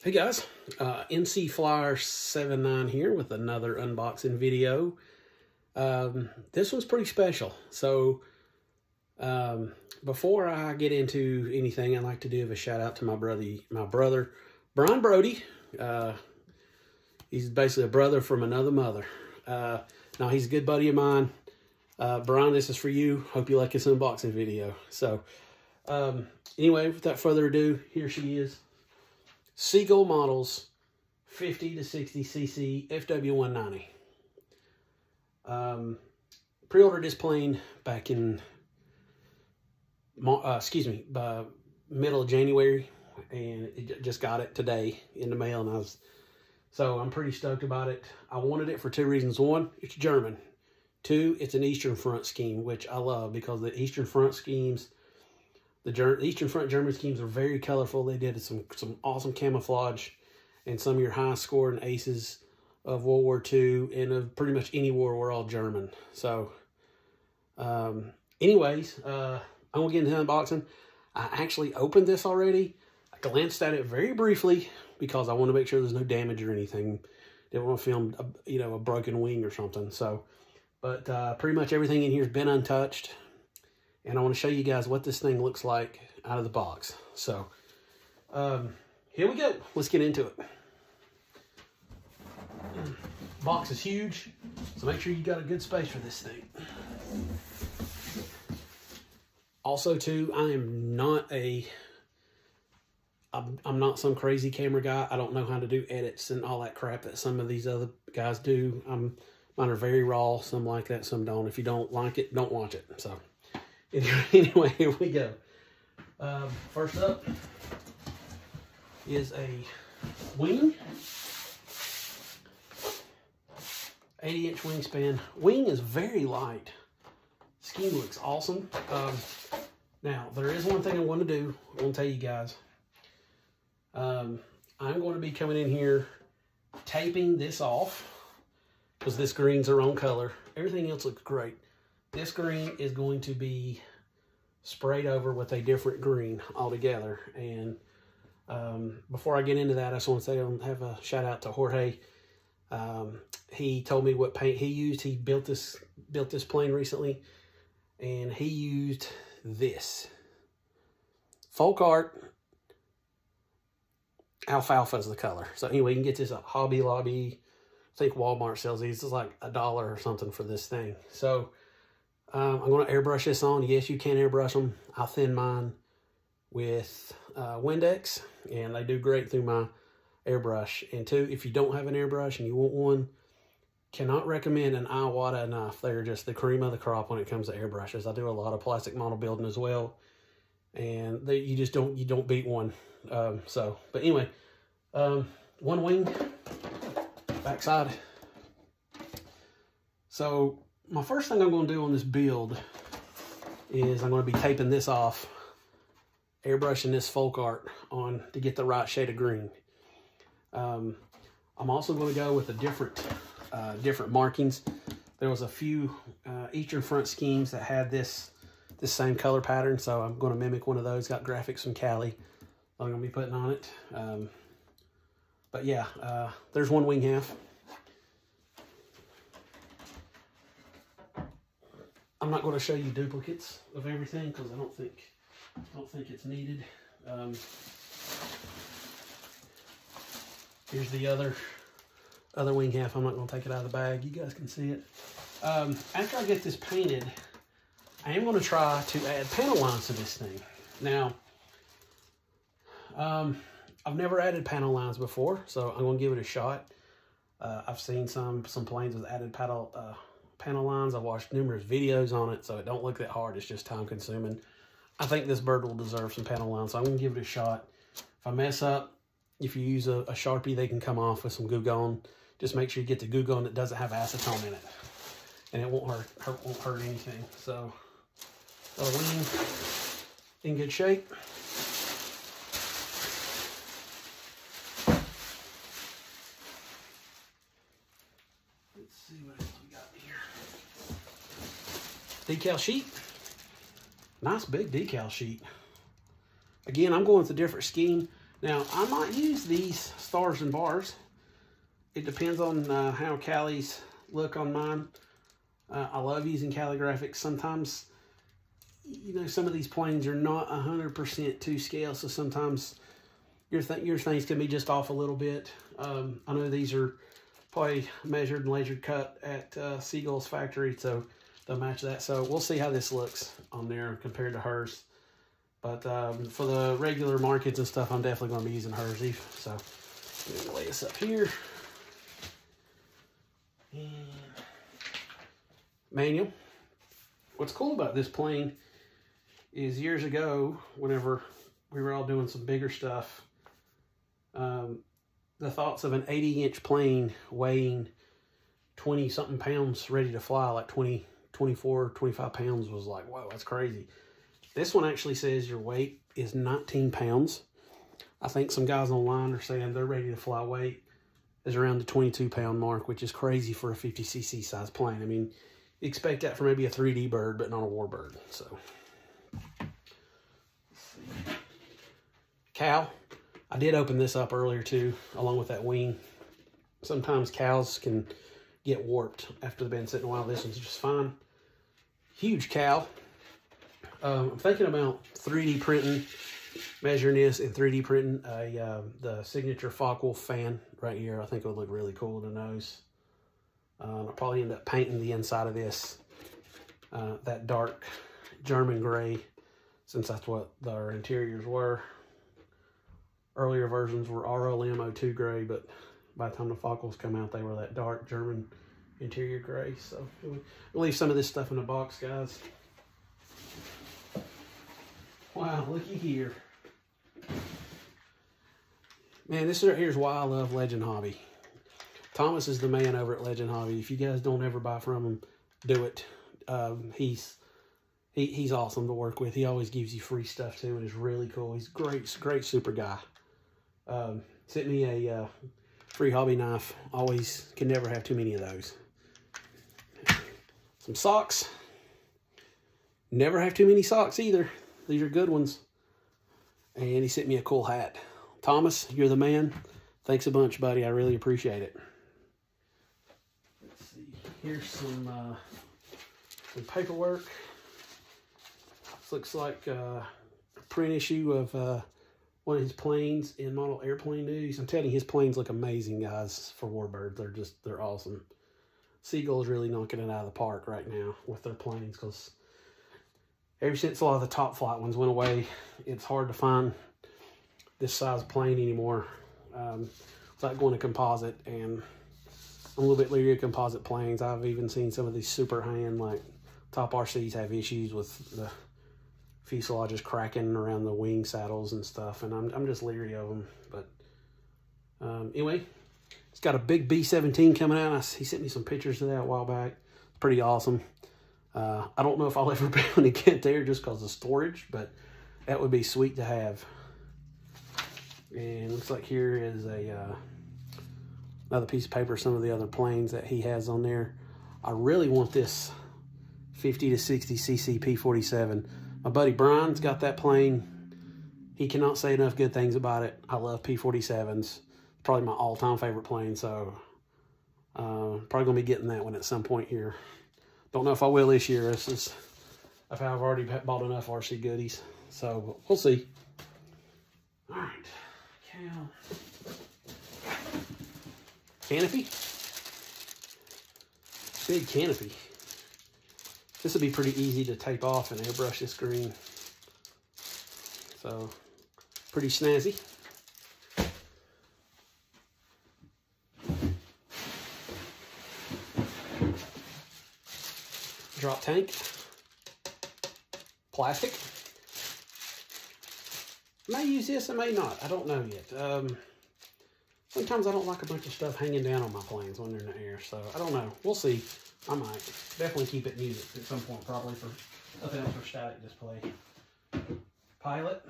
Hey guys, MC Flyer 79 here with another unboxing video. This one's pretty special. So before I get into anything, I'd like to give a shout out to my brother Brian Brody. He's basically a brother from another mother. Now he's a good buddy of mine. Brian, this is for you. Hope you like this unboxing video. So anyway, without further ado, here she is. Seagull Models 50 to 60 cc FW190. Pre-ordered this plane back in middle of January, and just got it today in the mail, and so I'm pretty stoked about it. I wanted it for two reasons. One, it's German. Two, it's an Eastern Front scheme, which I love because the Eastern Front schemes, the Eastern Front German schemes are very colorful. They did some awesome camouflage and some of your high scoring aces of World War II and of pretty much any war were all German. So anyways, I'm going to get into unboxing. I actually opened this already. I glanced at it very briefly because I want to make sure there's no damage or anything. Didn't want to film a broken wing or something. So, but pretty much everything in here has been untouched. And I want to show you guys what this thing looks like out of the box. So, here we go. Let's get into it. Box is huge, so make sure you got a good space for this thing. Also, too, I'm not some crazy camera guy. I don't know how to do edits and all that crap that some of these other guys do. Mine are very raw, some like that, some don't. If you don't like it, don't watch it. So, anyway, here we go. First up is a wing. 80-inch wingspan. Wing is very light. Scheme looks awesome. Now, there is one thing I want to do. I want to tell you guys. I'm going to be coming in here taping this off because this green's their own color. Everything else looks great. This green is going to be sprayed over with a different green altogether. And before I get into that, I just want to say I have a shout out to Jorge. He told me what paint he used. He built this plane recently, and he used this folk art alfalfa is the color. So anyway, you can get this at Hobby Lobby. I think Walmart sells these. It's like $1 or something for this thing. So I'm going to airbrush this on. Yes, you can airbrush them. I'll thin mine with Windex, and they do great through my airbrush. And two, if you don't have an airbrush and you want one, cannot recommend an Iwata enough. They're just the cream of the crop when it comes to airbrushes. I do a lot of plastic model building as well, and you don't beat one. But anyway, one wing, backside. So my first thing I'm going to do on this build is I'm going to be taping this off, airbrushing this folk art on to get the right shade of green. I'm also going to go with a different markings. There was a few Eastern Front schemes that had this same color pattern, so I'm going to mimic one of those. Got graphics from Cali I'm going to be putting on it. But yeah, there's one wing half. I'm not going to show you duplicates of everything because I don't think it's needed. Here's the other wing half. I'm not going to take it out of the bag. You guys can see it. After I get this painted, I am going to try to add panel lines to this thing. Now, I've never added panel lines before, so I'm going to give it a shot. I've seen some planes with added panel lines. I've watched numerous videos on it, so it don't look that hard. It's just time consuming. I think this bird will deserve some panel lines, so I'm going to give it a shot. If I mess up, if you use a Sharpie, they can come off with some Goo Gone. Just make sure you get the Goo Gone that doesn't have acetone in it, and it won't hurt anything. So, wing in good shape. Let's see what else we got here. Decal sheet. Nice big decal sheet. Again, I'm going with a different scheme. Now, I might use these stars and bars. It depends on how Callies look on mine. I love using Cali graphics. Sometimes, you know, some of these planes are not 100% to scale, so sometimes your things can be just off a little bit. I know these are probably measured and laser cut at Seagull's factory, so they'll match that. So we'll see how this looks on there compared to hers. But for the regular markets and stuff, I'm definitely going to be using hers. So I'm going to lay this up here. And manual. What's cool about this plane is years ago, whenever we were all doing some bigger stuff, the thoughts of an 80-inch plane weighing 20-something pounds ready to fly, like 20, 24, 25 pounds was like, whoa, that's crazy. This one actually says your weight is 19 pounds. I think some guys online are saying they're ready to fly weight is around the 22-pound mark, which is crazy for a 50cc size plane. I mean, you expect that for maybe a 3D bird, but not a warbird. So, let's see. Cow. I did open this up earlier too, along with that wing. Sometimes cows can get warped after they've been sitting a while. This one's just fine. Huge cow. I'm thinking about 3D printing, measuring this and 3D printing the signature Focke-Wulf fan right here. I think it would look really cool in the nose. I'll probably end up painting the inside of this that dark German gray, since that's what our interiors were. Earlier versions were RLM 02 gray, but by the time the Focke-Wulfs come out, they were that dark German interior gray. So we'll leave some of this stuff in the box, guys. Wow, looky here. Man, this right here is why I love Legend Hobby. Thomas is the man over at Legend Hobby. If you guys don't ever buy from him, do it. He's awesome to work with. He always gives you free stuff too, and it's really cool. He's great super guy. Sent me a free hobby knife. Always can never have too many of those. Some socks. Never have too many socks either. These are good ones. And he sent me a cool hat. Thomas, you're the man. Thanks a bunch, buddy. I really appreciate it. Let's see. Here's some paperwork. This looks like a print issue of one of his planes in Model Airplane News. I'm telling you, his planes look amazing, guys, for warbirds. They're awesome. Seagull is really knocking it out of the park right now with their planes, because ever since a lot of the top flight ones went away, it's hard to find this size plane anymore. It's like going to composite, and I'm a little bit leery of composite planes. I've even seen some of these super high-end, like top RCs, have issues with the fuselages cracking around the wing saddles and stuff, and I'm just leery of them. But anyway, it's got a big B-17 coming out. He sent me some pictures of that a while back. It's pretty awesome. I don't know if I'll ever be able to get there just because of storage, but that would be sweet to have. And looks like here is another piece of paper, some of the other planes that he has on there. I really want this 50 to 60 cc P-47. My buddy Brian's got that plane. He cannot say enough good things about it. I love P-47s. It's probably my all-time favorite plane, so probably going to be getting that one at some point here. Don't know if I will this year. I've already bought enough RC goodies, so we'll see. All right, cow. Canopy. Big canopy. This will be pretty easy to tape off and airbrush this green. So, pretty snazzy. Drop tank. Plastic. I may use this, I may not. I don't know yet. Sometimes I don't like a bunch of stuff hanging down on my planes when they're in the air, so I don't know. We'll see. I might. Definitely keep it muted at some point, probably for nothing else for static display. Pilot.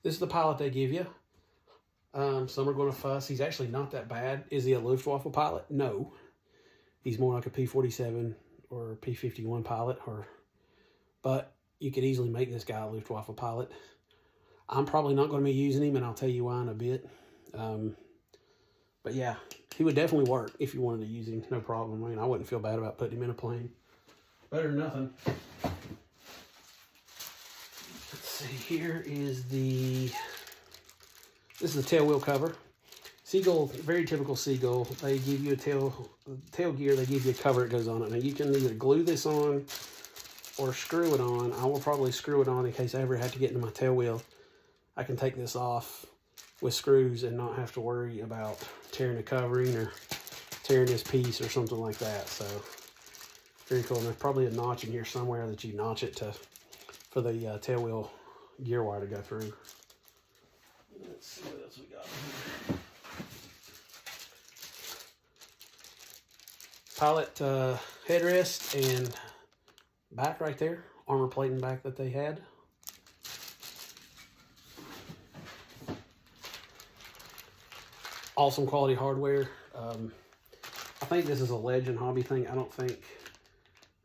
This is the pilot they give you. Some are going to fuss. He's actually not that bad. Is he a Luftwaffe pilot? No. He's more like a P-47 or a P-51 pilot, but you could easily make this guy a Luftwaffe pilot. I'm probably not going to be using him, and I'll tell you why in a bit. But yeah, he would definitely work if you wanted to use him, no problem. I mean, I wouldn't feel bad about putting him in a plane. Better than nothing. Let's see, here is this is the tail wheel cover. Seagull, very typical Seagull. They give you a tail gear, they give you a cover that goes on it. Now you can either glue this on or screw it on. I will probably screw it on in case I ever had to get into my tail wheel. I can take this off with screws and not have to worry about tearing the covering or tearing this piece or something like that. So very cool. And there's probably a notch in here somewhere that you notch it for the tail wheel gear wire to go through. Let's see what else we got here. Pilot headrest and back right there, armor plating back that they had. Awesome quality hardware. I think this is a Legend hobby thing. I don't think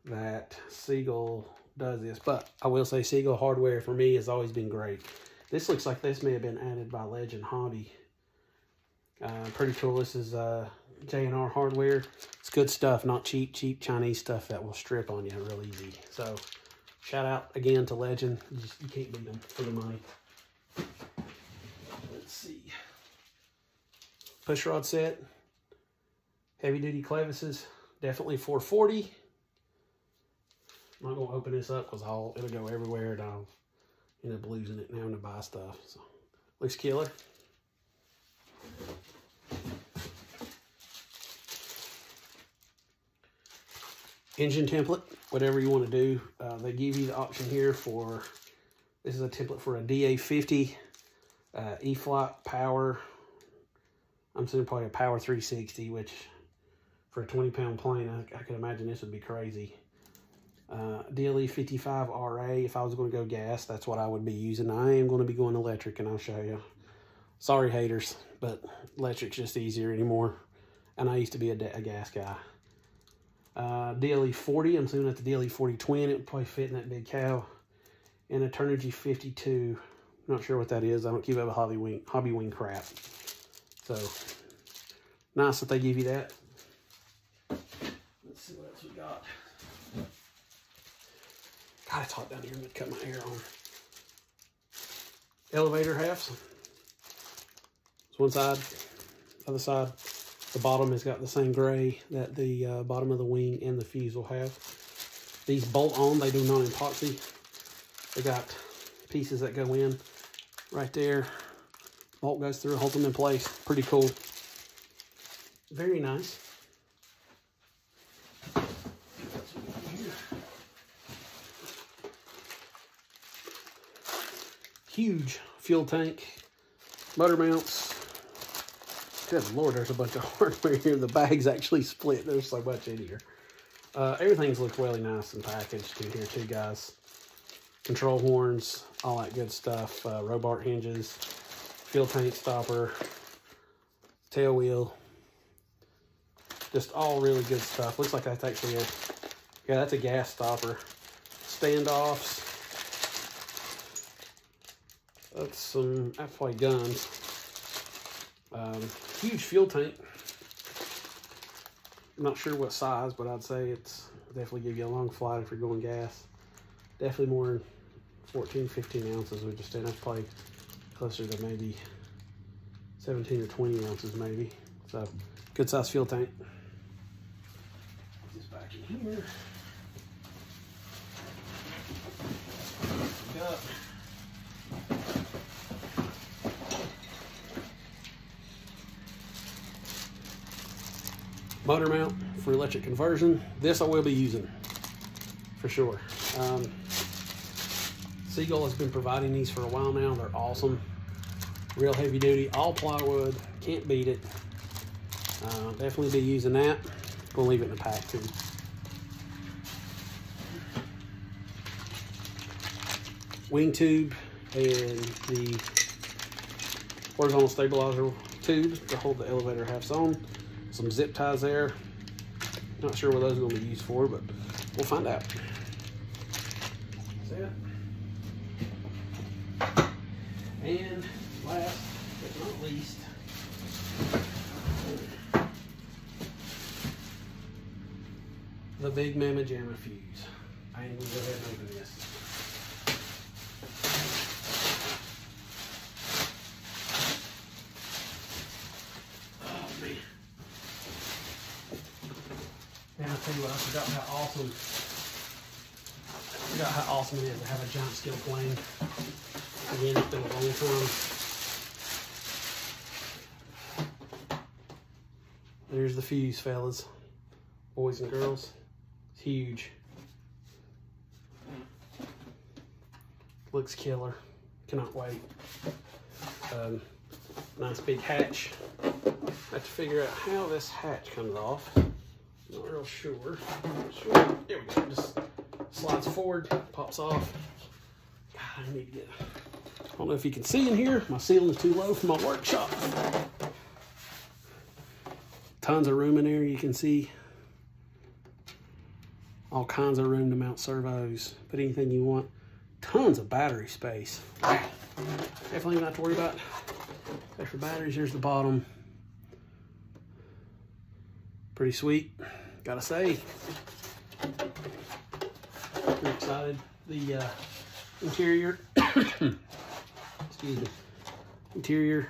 that Seagull does this, but I will say Seagull hardware for me has always been great. This looks like this may have been added by Legend Hobby. Pretty cool. This is J&R hardware. It's good stuff, not cheap Chinese stuff that will strip on you real easy. So shout out again to Legend. You can't beat them for the money. Let's see. Push rod set. Heavy duty clevises. Definitely 440. I'm not going to open this up because it'll go everywhere and I'll end up losing it and having to buy stuff. So looks killer. Engine template, whatever you want to do. They give you the option here for, this is a template for a DA50 E-Flight Power. I'm assuming probably a Power 360, which for a 20-pound plane, I could imagine this would be crazy. DLE 55RA, if I was going to go gas, that's what I would be using. I am going to be going electric, and I'll show you. Sorry, haters, but electric's just easier anymore. And I used to be a gas guy. DLE 40, I'm assuming that's the DLE 40 twin. It would probably fit in that big cow. And a Turnigy 52. Not sure what that is. I don't keep up with hobby wing crap. So, nice that they give you that. Let's see what else we got. God, it's hot down here. I'm going to cut my hair on. Elevator halves. It's one side, other side. The bottom has got the same gray that the bottom of the wing and the fuse will have. These bolt on, they do non-epoxy. They got pieces that go in right there. Bolt goes through, holds them in place. Pretty cool. Very nice. Huge fuel tank, motor mounts. Good Lord, there's a bunch of hardware here. The bag's actually split. There's so much in here. Everything's looked really nice and packaged in here too, guys. Control horns, all that good stuff. Robart hinges, fuel tank stopper, tail wheel. Just all really good stuff. Looks like that's actually that's a gas stopper. Standoffs. That's probably guns. Huge fuel tank. I'm not sure what size, but I'd say it's definitely give you a long flight if you're going gas. Definitely more than 14, 15 ounces would just stand. That's probably closer to maybe 17 or 20 ounces maybe. So good size fuel tank. Put this back in here. Got motor mount for electric conversion. This I will be using for sure. Seagull has been providing these for a while now. They're awesome. Real heavy duty, all plywood. Can't beat it. Definitely be using that. We'll leave it in the pack too. Wing tube and the horizontal stabilizer tubes to hold the elevator halves on. Some zip ties there. Not sure what those are going to be used for, but we'll find out. That's it. And last but not least, the Big Mama Jamma fuse. I ain't gonna go ahead and open this. Oh man. And I'll tell you what, I forgot how awesome it is to have a giant scale plane. Again, it's been a long time. There's the fuse, fellas, boys and girls. It's huge. Looks killer. Cannot wait. Nice big hatch. I have to figure out how this hatch comes off. Not real sure. There we go. Just slides forward, pops off. God, I need to get. I don't know if you can see in here. My ceiling's too low for my workshop. Tons of room in there. You can see all kinds of room to mount servos. Put anything you want. Tons of battery space. Wow. Definitely not to worry about. Extra batteries. Here's the bottom. Pretty sweet, gotta say. I'm excited. The interior, excuse me, interior,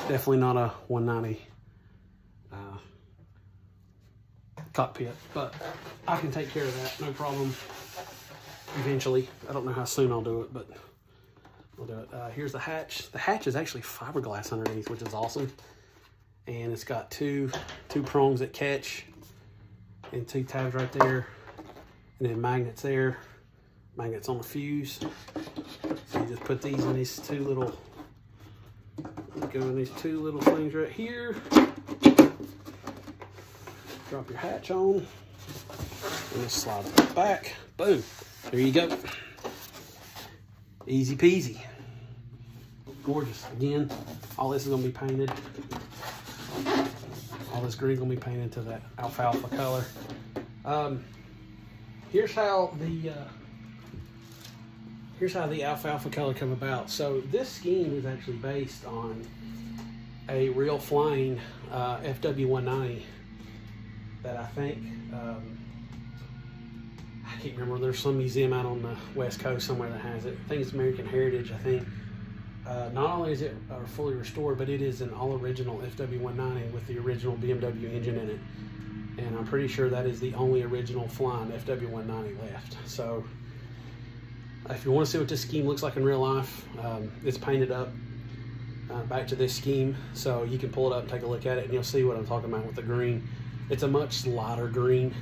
definitely not a 190 cockpit, but I can take care of that, no problem. Eventually, I don't know how soon I'll do it, but I'll do it. Here's the hatch. The hatch is actually fiberglass underneath, which is awesome. And it's got two prongs that catch and 2 tabs right there, and then magnets there, magnets on the fuse. So you just put these in these two little, go in these 2 little things right here. Drop your hatch on and just slide it back. Boom, there you go. Easy peasy. Gorgeous. Again, all this is going to be painted. All this green gonna be painted to that alfalfa color. Here's how the alfalfa color come about. So this scheme is actually based on a real flying FW190 that I think I can't remember. There's some museum out on the West Coast somewhere that has it. I think it's American Heritage. I think. Not only is it fully restored, but it is an all-original FW190 with the original BMW engine in it. And I'm pretty sure that is the only original flying FW190 left. So if you want to see what this scheme looks like in real life, it's painted up back to this scheme. So you can pull it up and take a look at it, and you'll see what I'm talking about with the green. It's a much lighter green,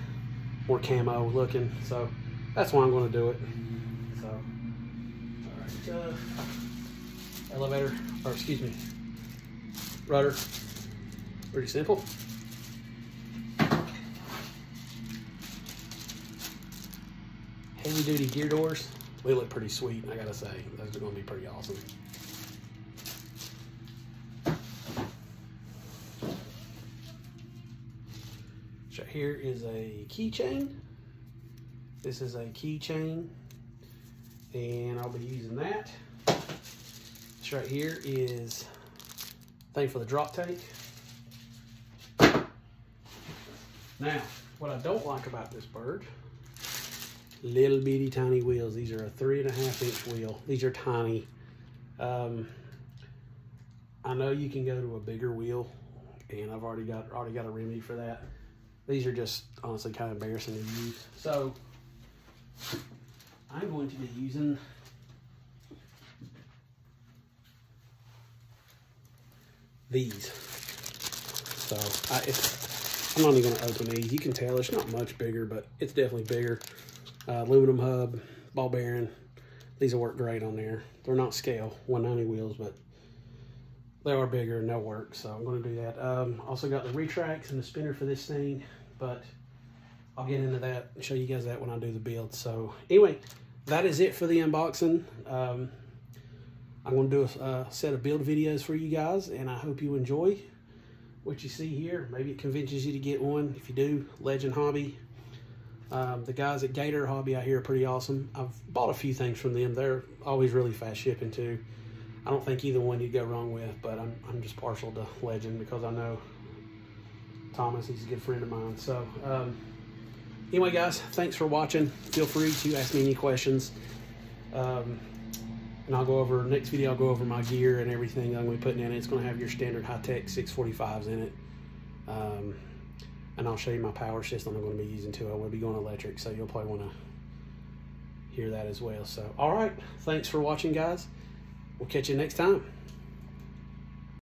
more camo looking. So that's why I'm going to do it. So, all right. Elevator, or excuse me, rudder, pretty simple. Heavy duty gear doors, they look pretty sweet, I gotta say. Those are gonna be pretty awesome. So here is a keychain. This is a keychain, and I'll be using that. Right here is thing for the drop tank. Now, what I don't like about this bird, little bitty tiny wheels. These are a 3.5-inch wheel. These are tiny. I know you can go to a bigger wheel, and I've already got a remedy for that. These are just honestly kind of embarrassing to use. So I'm going to be using these. So I'm not even going to open these. You can tell it's not much bigger, but it's definitely bigger. Aluminum hub, ball bearing. These will work great on there. They're not scale 190 wheels, but they are bigger and they'll work. So I'm going to do that. Also got the retracts and the spinner for this thing, but I'll get into that and show you guys that when I do the build. So anyway, that is it for the unboxing. I'm going to do a set of build videos for you guys, and I hope you enjoy what you see here. Maybe it convinces you to get one. If you do, Legend Hobby. The guys at Gator Hobby out here are pretty awesome. I've bought a few things from them. They're always really fast shipping too. I don't think either one you'd go wrong with, but I'm just partial to Legend because I know Thomas, he's a good friend of mine. So anyway, guys, thanks for watching. Feel free to ask me any questions. And I'll go over, next video, I'll go over my gear and everything I'm going to be putting in it. It's going to have your standard high-tech 645s in it. And I'll show you my power system I'm going to be using too. I will be going electric, so you'll probably want to hear that as well. So, all right. Thanks for watching, guys. We'll catch you next time.